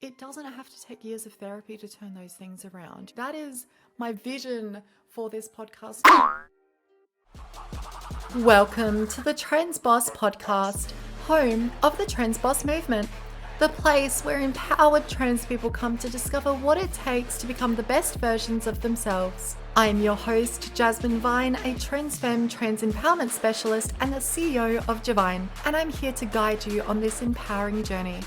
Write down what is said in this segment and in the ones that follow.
it doesn't have to take years of therapy to turn those things around. That is my vision for this podcast. Welcome to the Trans Boss podcast, home of the Trans Boss movement, the place where empowered trans people come to discover what it takes to become the best versions of themselves. I am your host, Jasmine Vine, a Transfem trans empowerment specialist and the CEO of Javine, and I'm here to guide you on this empowering journey.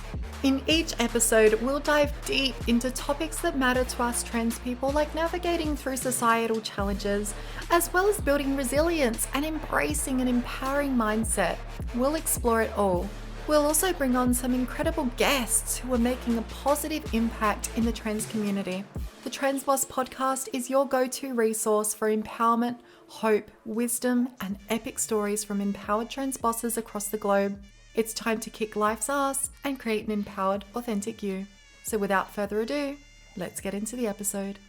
In each episode, we'll dive deep into topics that matter to us trans people, like navigating through societal challenges, as well as building resilience and embracing an empowering mindset. We'll explore it all. We'll also bring on some incredible guests who are making a positive impact in the trans community. The Trans Boss podcast is your go-to resource for empowerment, hope, wisdom, and epic stories from empowered trans bosses across the globe. It's time to kick life's ass and create an empowered, authentic you. So without further ado, let's get into the episode.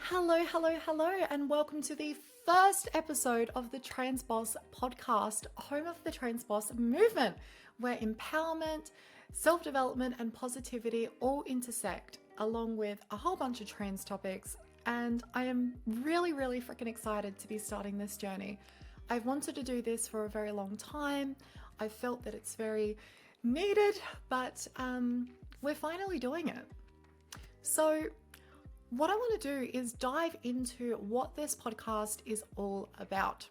Hello, and welcome to the first episode of the Trans Boss podcast, home of the Trans Boss movement, where empowerment, self-development, and positivity all intersect, along with a whole bunch of trans topics. And I am really freaking excited to be starting this journey. I've wanted to do this for a very long time. I felt that it's very needed, but we're finally doing it. So what I want to do is dive into what this podcast is all about.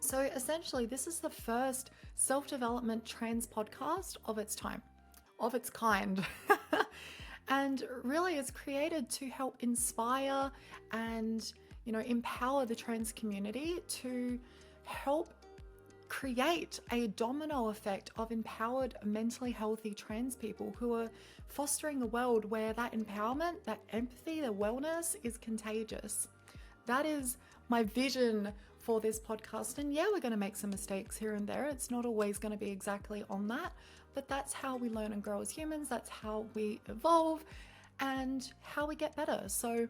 So essentially, this is the first self-development trans podcast of its kind. And really it's created to help inspire and, empower the trans community to help create a domino effect of empowered, mentally healthy trans people who are fostering a world where that empowerment, that empathy, the wellness is contagious. That is my vision for this podcast. And yeah, we're going to make some mistakes here and there. It's not always going to be exactly on that, but that's how we learn and grow as humans. That's how we evolve and how we get better. So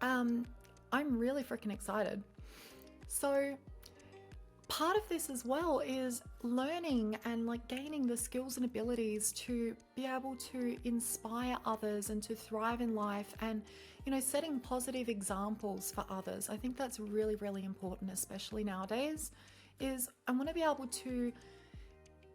I'm really freaking excited. So part of this as well is learning and gaining the skills and abilities to be able to inspire others and to thrive in life, and setting positive examples for others. I think that's really important, especially nowadays, is I want to be able to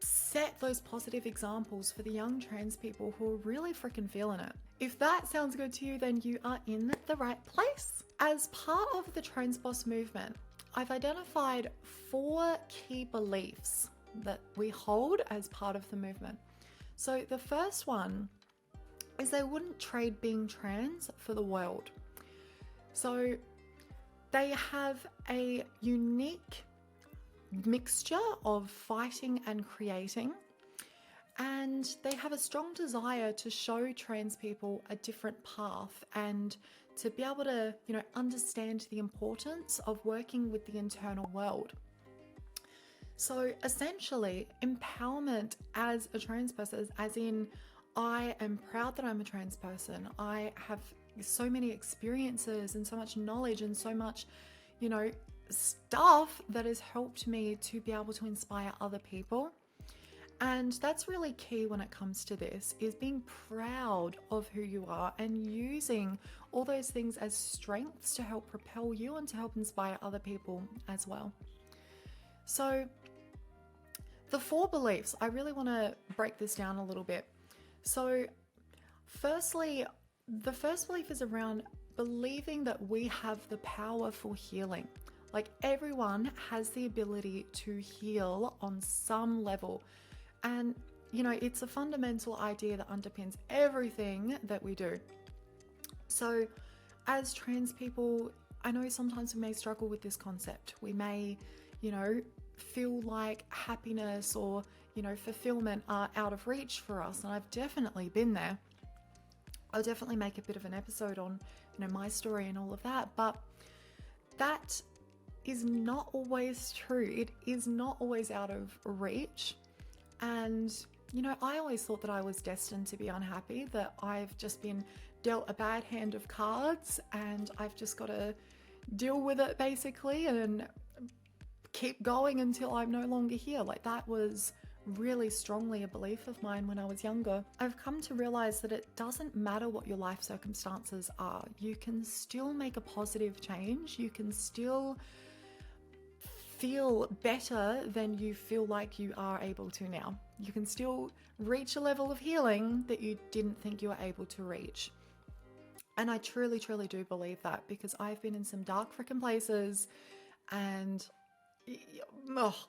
set those positive examples for the young trans people who are really freaking feeling it. If that sounds good to you, then you are in the right place. As part of the Trans Boss movement, I've identified 4 key beliefs that we hold as part of the movement. So the first one is they wouldn't trade being trans for the world. So they have a unique mixture of fighting and creating, and they have a strong desire to show trans people a different path and to be able to, understand the importance of working with the internal world. So essentially, empowerment as a trans person, as in, I am proud that I'm a trans person. I have so many experiences and so much knowledge and so much, stuff that has helped me to be able to inspire other people. And that's really key when it comes to this, is being proud of who you are and using all those things as strengths to help propel you and to help inspire other people as well. So the 4 beliefs, I really want to break this down a little bit. So firstly, the first belief is around believing that we have the power for healing. Everyone has the ability to heal on some level. And, it's a fundamental idea that underpins everything that we do. So as trans people, I know sometimes we may struggle with this concept. We may, feel like happiness or, fulfillment are out of reach for us. And I've definitely been there. I'll definitely make a bit of an episode on, my story and all of that. But that is not always true. It is not always out of reach. And, I always thought that I was destined to be unhappy, that I've just been dealt a bad hand of cards and I've just got to deal with it basically and keep going until I'm no longer here. That was really strongly a belief of mine when I was younger. I've come to realize that it doesn't matter what your life circumstances are. You can still make a positive change. You can still feel better than you feel like you are able to now. You can still reach a level of healing that you didn't think you were able to reach. And I truly, truly do believe that, because I've been in some dark freaking places and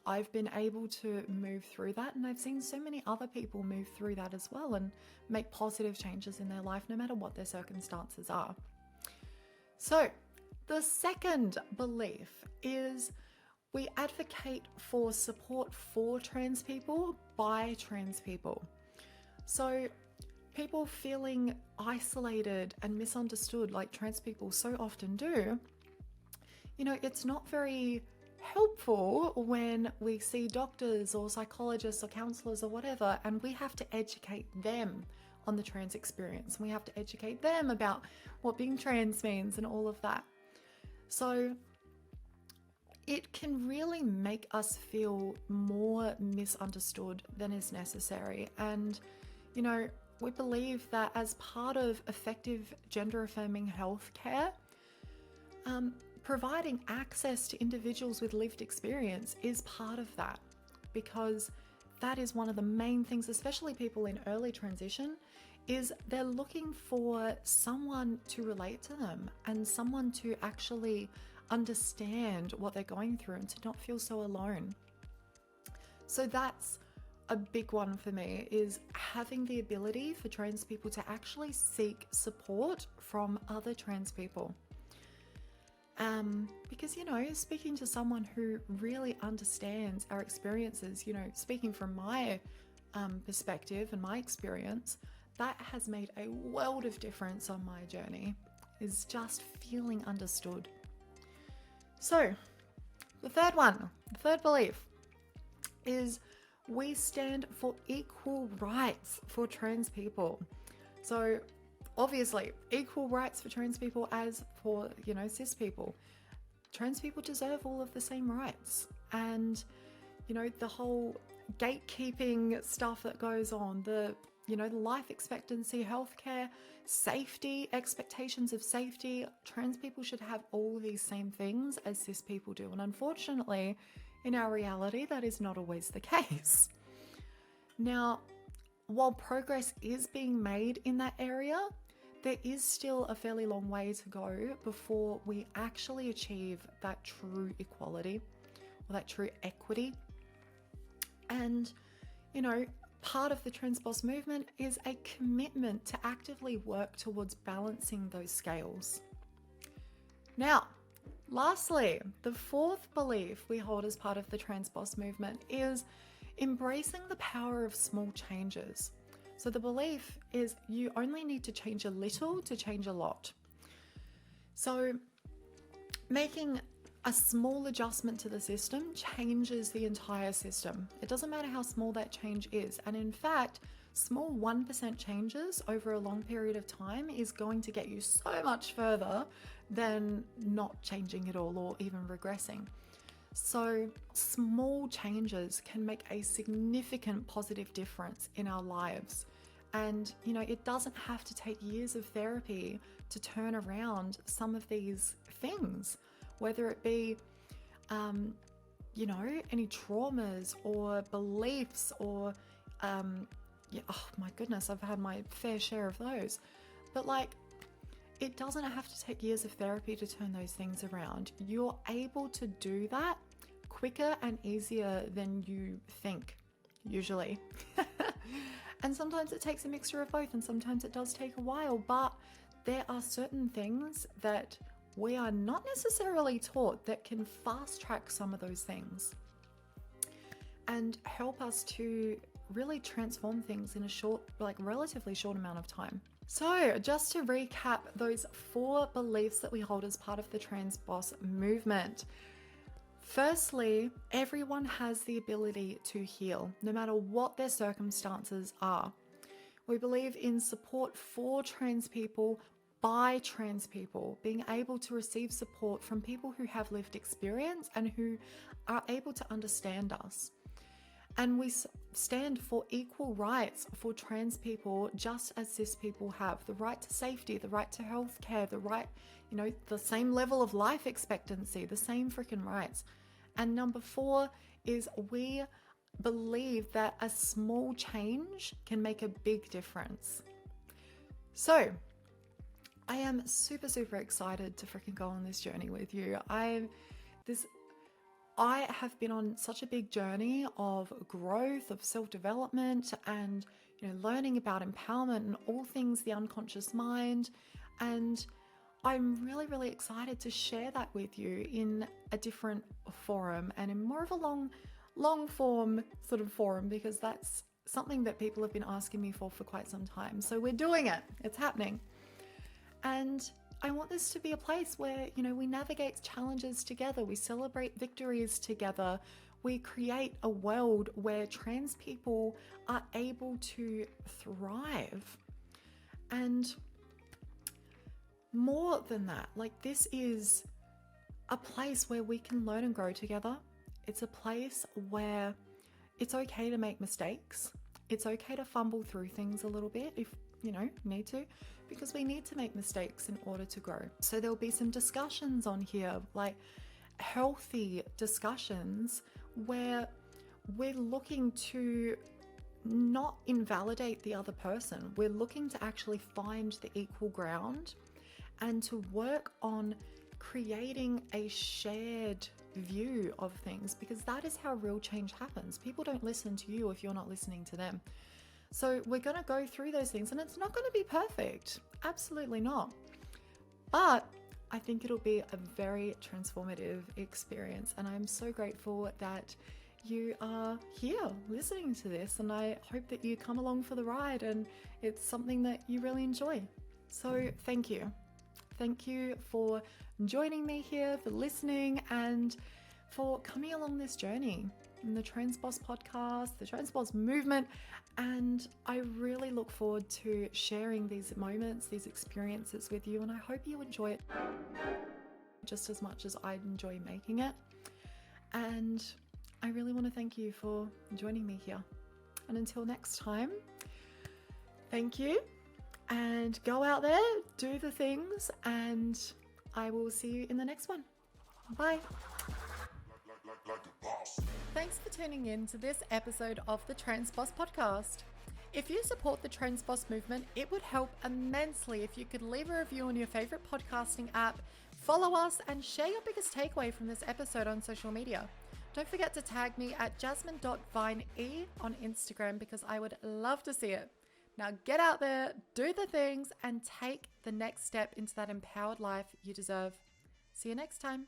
I've been able to move through that, and I've seen so many other people move through that as well and make positive changes in their life no matter what their circumstances are. So the second belief is we advocate for support for trans people by trans people. So people feeling isolated and misunderstood like trans people so often do, it's not very helpful when we see doctors or psychologists or counselors or whatever, and we have to educate them on the trans experience. We have to educate them about what being trans means and all of that. So it can really make us feel more misunderstood than is necessary. And, we believe that as part of effective gender affirming healthcare, providing access to individuals with lived experience is part of that, because that is one of the main things, especially people in early transition, is they're looking for someone to relate to them and someone to actually understand what they're going through and to not feel so alone. So that's a big one for me, is having the ability for trans people to actually seek support from other trans people. Because, speaking to someone who really understands our experiences, speaking from my perspective and my experience, that has made a world of difference on my journey, is just feeling understood. So the third belief is we stand for equal rights for trans people. So obviously, equal rights for trans people as for, cis people. Trans people deserve all of the same rights. And, the whole gatekeeping stuff that goes on, the life expectancy, healthcare, safety, expectations of safety, trans people should have all these same things as cis people do. And unfortunately, in our reality, that is not always the case. Now, while progress is being made in that area, there is still a fairly long way to go before we actually achieve that true equality or that true equity. And, part of the Trans Boss movement is a commitment to actively work towards balancing those scales. Now, lastly, the fourth belief we hold as part of the Trans Boss movement is embracing the power of small changes. So the belief is you only need to change a little to change a lot. So making a small adjustment to the system changes the entire system. It doesn't matter how small that change is. And in fact, small 1% changes over a long period of time is going to get you so much further than not changing at all or even regressing. So small changes can make a significant positive difference in our lives. And, it doesn't have to take years of therapy to turn around some of these things, whether it be, any traumas or beliefs or, oh my goodness, I've had my fair share of those. But it doesn't have to take years of therapy to turn those things around. You're able to do that quicker and easier than you think, usually. And sometimes it takes a mixture of both, and sometimes it does take a while, but there are certain things that we are not necessarily taught that can fast track some of those things and help us to really transform things in a relatively short amount of time. So just to recap those 4 beliefs that we hold as part of the Trans Boss movement. Firstly, everyone has the ability to heal, no matter what their circumstances are. We believe in support for trans people by trans people, being able to receive support from people who have lived experience and who are able to understand us. And we stand for equal rights for trans people, just as cis people have. The right to safety, the right to healthcare, the right, the same level of life expectancy, the same freaking rights. And number 4 is we believe that a small change can make a big difference. So I am super, super excited to freaking go on this journey with you. I have been on such a big journey of growth, of self-development, and learning about empowerment and all things the unconscious mind. And I'm really, really excited to share that with you in a different forum and in more of a long form sort of forum, because that's something that people have been asking me for quite some time. So we're doing it. It's happening. And I want this to be a place where, we navigate challenges together, we celebrate victories together, we create a world where trans people are able to thrive. And more than that, this is a place where we can learn and grow together. It's a place where it's okay to make mistakes. It's okay to fumble through things a little bit if need to, because we need to make mistakes in order to grow. So there'll be some discussions on here, like healthy discussions where we're looking to not invalidate the other person. We're looking to actually find the equal ground and to work on creating a shared view of things, because that is how real change happens. People don't listen to you if you're not listening to them. So we're going to go through those things, and it's not going to be perfect. Absolutely not. But I think it'll be a very transformative experience. And I'm so grateful that you are here listening to this. And I hope that you come along for the ride and it's something that you really enjoy. So thank you. Thank you for joining me here, for listening, and for coming along this journey in the Trans Boss podcast, the Trans Boss movement. And I really look forward to sharing these moments, these experiences with you. And I hope you enjoy it just as much as I enjoy making it. And I really want to thank you for joining me here. And until next time, thank you. And go out there, do the things, and I will see you in the next one. Bye. Thanks for tuning in to this episode of the Trans Boss podcast. If you support the Trans Boss movement, it would help immensely if you could leave a review on your favorite podcasting app, follow us, and share your biggest takeaway from this episode on social media. Don't forget to tag me at jasmine.vine on Instagram, because I would love to see it. Now get out there, do the things, and take the next step into that empowered life you deserve. See you next time.